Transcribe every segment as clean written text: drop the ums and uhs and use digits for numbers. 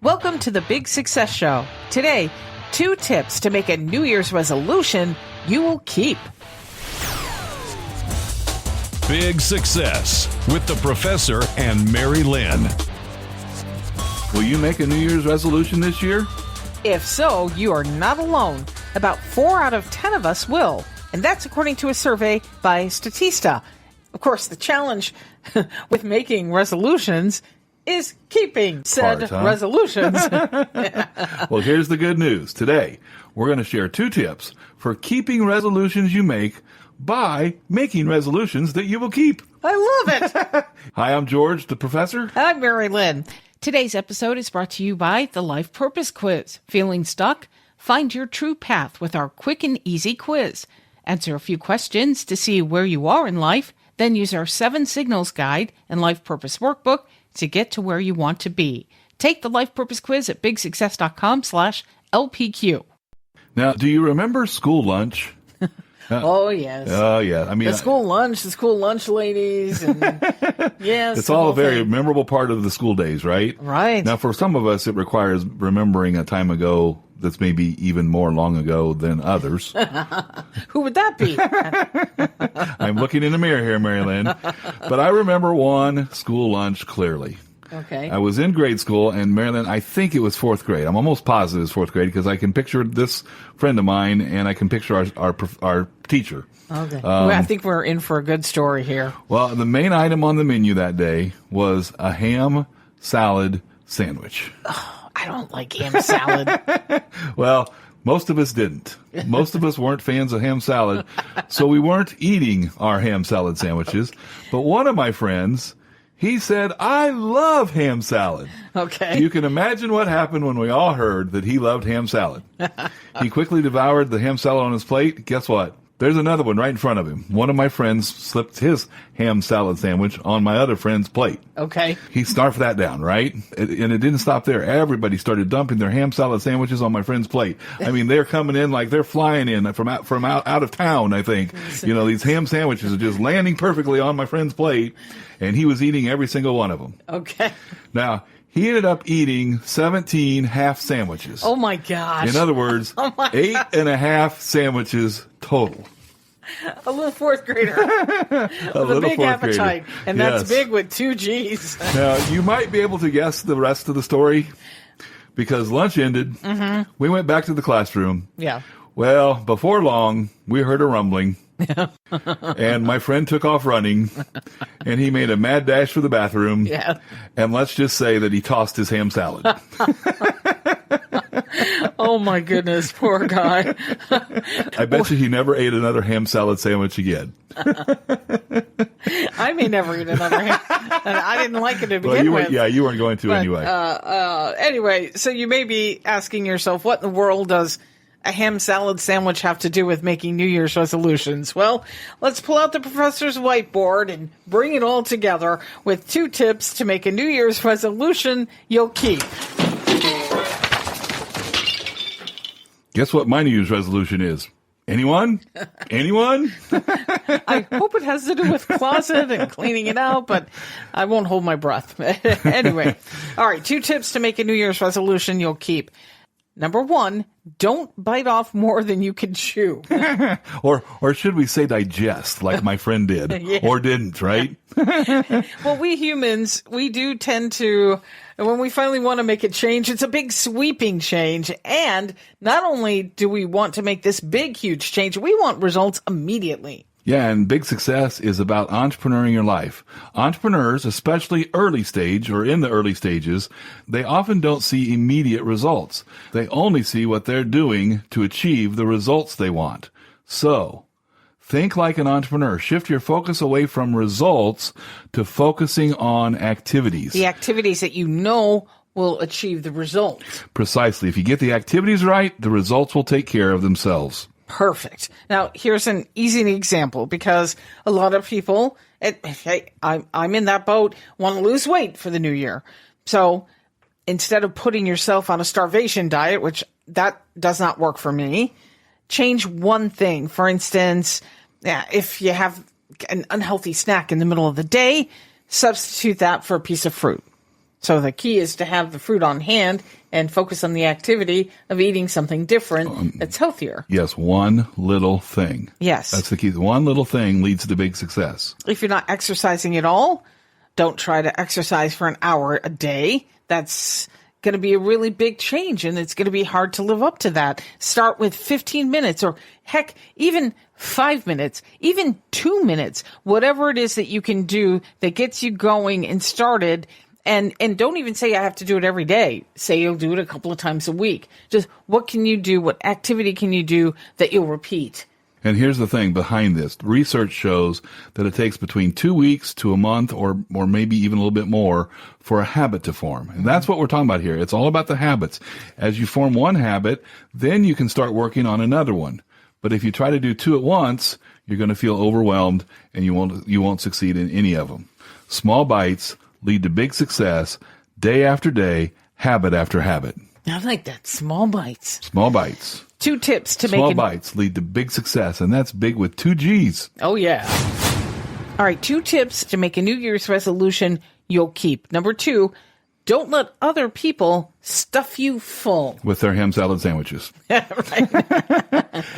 Welcome to the Big Success Show. Today, 2 tips to make a New Year's resolution you will keep. Big Success with the Professor and Mary-Lynn. Will you make a New Year's resolution this year? If so, you are not alone. About 4 out of 10 of us will, and that's according to a survey by Statista. Of course, the challenge with making resolutions is keeping said resolutions. Well, here's the good news. Today, we're going to share 2 tips for keeping resolutions you make by making resolutions that you will keep. I love it. Hi, I'm George, the Professor. I'm Mary-Lynn. Today's episode is brought to you by the Life Purpose Quiz. Feeling stuck? Find your true path with our quick and easy quiz. Answer a few questions to see where you are in life, then use our 7 Signals Guide and Life Purpose Workbook to get to where you want to be. Take the Life Purpose Quiz at bigsuccess.com/LPQ. Now, do you remember school lunch? Oh, yes. Oh, yeah. I mean, the school lunch ladies. And yes. It's all a very memorable part of the school days, right? Right. Now, for some of us, it requires remembering a time ago that's maybe even more long ago than others. Who would that be? I'm looking in the mirror here, Mary-Lynn. But I remember one school lunch clearly. Okay. I was in grade school, and Mary-Lynn, I think it was 4th grade. I'm almost positive it's 4th grade because I can picture this friend of mine, and I can picture our teacher. Okay. I think we're in for a good story here. Well, the main item on the menu that day was a ham salad sandwich. Oh, I don't like ham salad. Well, most of us didn't. Most of us weren't fans of ham salad, so we weren't eating our ham salad sandwiches. But one of my friends, he said, I love ham salad. Okay. You can imagine what happened when we all heard that he loved ham salad. He quickly devoured the ham salad on his plate. Guess what? There's another one right in front of him. One of my friends slipped his ham salad sandwich on my other friend's plate. Okay. He snarfed that down, right? And it didn't stop there. Everybody started dumping their ham salad sandwiches on my friend's plate. I mean, they're coming in like they're flying in from out of town, I think. You know, these ham sandwiches are just landing perfectly on my friend's plate, and he was eating every single one of them. Okay. Now, he ended up eating 17 half sandwiches. Oh, my gosh. In other words, 8.5 sandwiches total. A little 4th grader. With a big appetite. Grader. And that's big with 2 G's. Now, you might be able to guess the rest of the story because lunch ended. Mm-hmm. We went back to the classroom. Yeah. Well, before long, we heard a rumbling. And my friend took off running, and he made a mad dash for the bathroom. Yeah. And let's just say that he tossed his ham salad. Oh, my goodness. Poor guy. I bet you he never ate another ham salad sandwich again. I may never eat another ham. And I didn't like it to begin with. Yeah, you weren't going to anyway. Anyway, so you may be asking yourself, what in the world does a ham salad sandwich have to do with making New Year's resolutions? Well, let's pull out the professor's whiteboard and bring it all together with 2 tips to make a New Year's resolution you'll keep. Guess what my New Year's resolution is? Anyone? Anyone? I hope it has to do with closet and cleaning it out, but I won't hold my breath. Anyway, all right, 2 tips to make a New Year's resolution you'll keep. Number 1, don't bite off more than you can chew. or should we say digest, like my friend did, Yeah. or didn't, right? Well, we humans, we do tend to, when we finally want to make a change, it's a big sweeping change. And not only do we want to make this big, huge change, we want results immediately. Yeah, and big success is about entrepreneuring your life. Entrepreneurs, especially early stage or in the early stages, they often don't see immediate results. They only see what they're doing to achieve the results they want. So, think like an entrepreneur. Shift your focus away from results to focusing on activities. The activities that you know will achieve the results. Precisely. If you get the activities right, the results will take care of themselves. Perfect. Now, here's an easy example because a lot of people, I'm in that boat, want to lose weight for the new year. So instead of putting yourself on a starvation diet, which that does not work for me, change one thing. For instance, if you have an unhealthy snack in the middle of the day, substitute that for a piece of fruit. So the key is to have the fruit on hand and focus on the activity of eating something different that's healthier. Yes, one little thing. Yes. That's the key. One little thing leads to big success. If you're not exercising at all, don't try to exercise for an hour a day. That's going to be a really big change, and it's going to be hard to live up to that. Start with 15 minutes, or heck, even 5 minutes, even 2 minutes, whatever it is that you can do that gets you going and started. And don't even say I have to do it every day. Say you'll do it a couple of times a week. Just what can you do? What activity can you do that you'll repeat? And here's the thing behind this. Research shows that it takes between 2 weeks to a month or maybe even a little bit more for a habit to form. And that's what we're talking about here. It's all about the habits. As you form one habit, then you can start working on another one. But if you try to do two at once, you're going to feel overwhelmed and you won't succeed in any of them. Small bites lead to big success day after day, habit after habit. I like that. Small bites. Small bites. 2 tips to make Small bites lead to big success, and that's big with 2 G's. Oh, yeah. All right, 2 tips to make a New Year's resolution you'll keep. Number 2, don't let other people stuff you full. With their ham salad sandwiches. Right.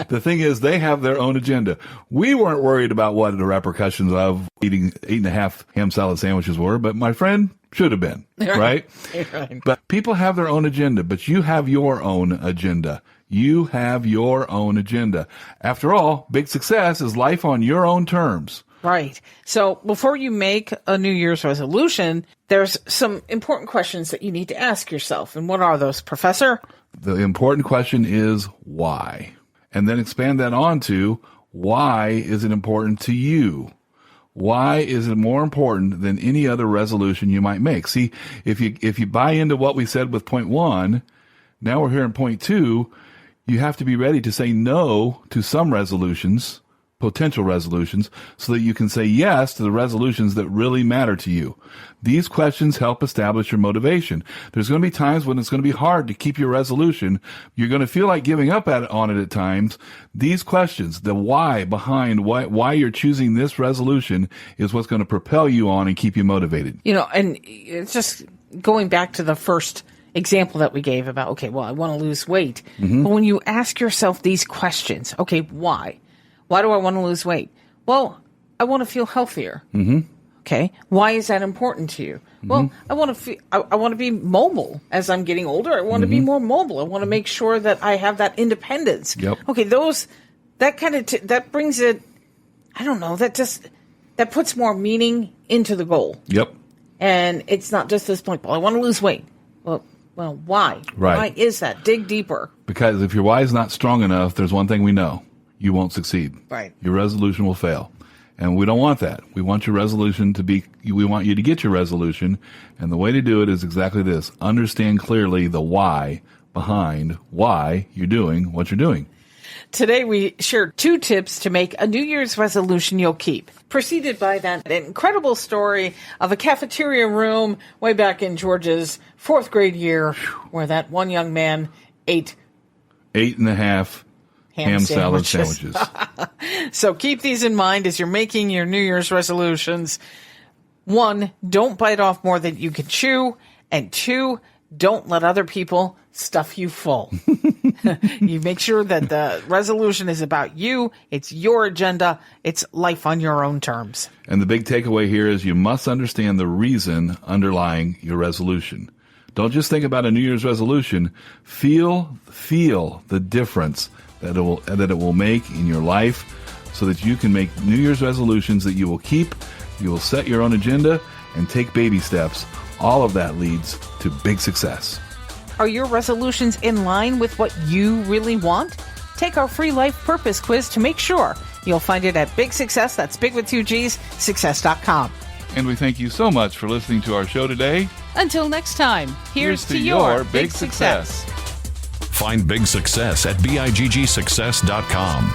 The thing is, they have their own agenda. We weren't worried about what the repercussions of eating 8.5 ham salad sandwiches were, but my friend should have been, right? Right. But people have their own agenda, but you have your own agenda. You have your own agenda. After all, big success is life on your own terms. Right. So before you make a New Year's resolution, there's some important questions that you need to ask yourself. And what are those, Professor? The important question is why? And then expand that on to why is it important to you? Why is it more important than any other resolution you might make? See, if you buy into what we said with point 1, now we're here in point 2, you have to be ready to say no to some resolutions, potential resolutions, so that you can say yes to the resolutions that really matter to you. These questions help establish your motivation. There's going to be times when it's going to be hard to keep your resolution. You're going to feel like giving up on it at times. These questions, the why behind why you're choosing this resolution, is what's going to propel you on and keep you motivated. You know, and it's just going back to the first example that we gave about, okay, well, I want to lose weight. Mm-hmm. But when you ask yourself these questions, okay, why? Why do I want to lose weight? Well, I want to feel healthier. Mm-hmm. Okay. Why is that important to you? Mm-hmm. Well, I want to be mobile as I'm getting older. I want to be more mobile. I want to make sure that I have that independence. Yep. Okay. That brings it, I don't know, that puts more meaning into the goal. Yep. And it's not just this point, well, I want to lose weight. Well, why? Right. Why is that? Dig deeper. Because if your why is not strong enough, there's one thing we know. You won't succeed. Right. Your resolution will fail. And we don't want that. We want your resolution we want you to get your resolution. And the way to do it is exactly this. Understand clearly the why behind why you're doing what you're doing. Today we shared 2 tips to make a New Year's resolution you'll keep, preceded by that incredible story of a cafeteria room way back in George's 4th grade year where that one young man ate 8.5 ham salad sandwiches. So keep these in mind as you're making your New Year's resolutions. 1, don't bite off more than you can chew. And 2, don't let other people stuff you full. You make sure that the resolution is about you. It's your agenda. It's life on your own terms. And the big takeaway here is you must understand the reason underlying your resolution. Don't just think about a New Year's resolution. Feel the difference that it will make in your life so that you can make New Year's resolutions that you will keep, you will set your own agenda, and take baby steps. All of that leads to big success. Are your resolutions in line with what you really want? Take our free life purpose quiz to make sure. You'll find it at Big Success, that's big with 2 G's, success.com. And we thank you so much for listening to our show today. Until next time, here's to your big success. Find big success at biggsuccess.com.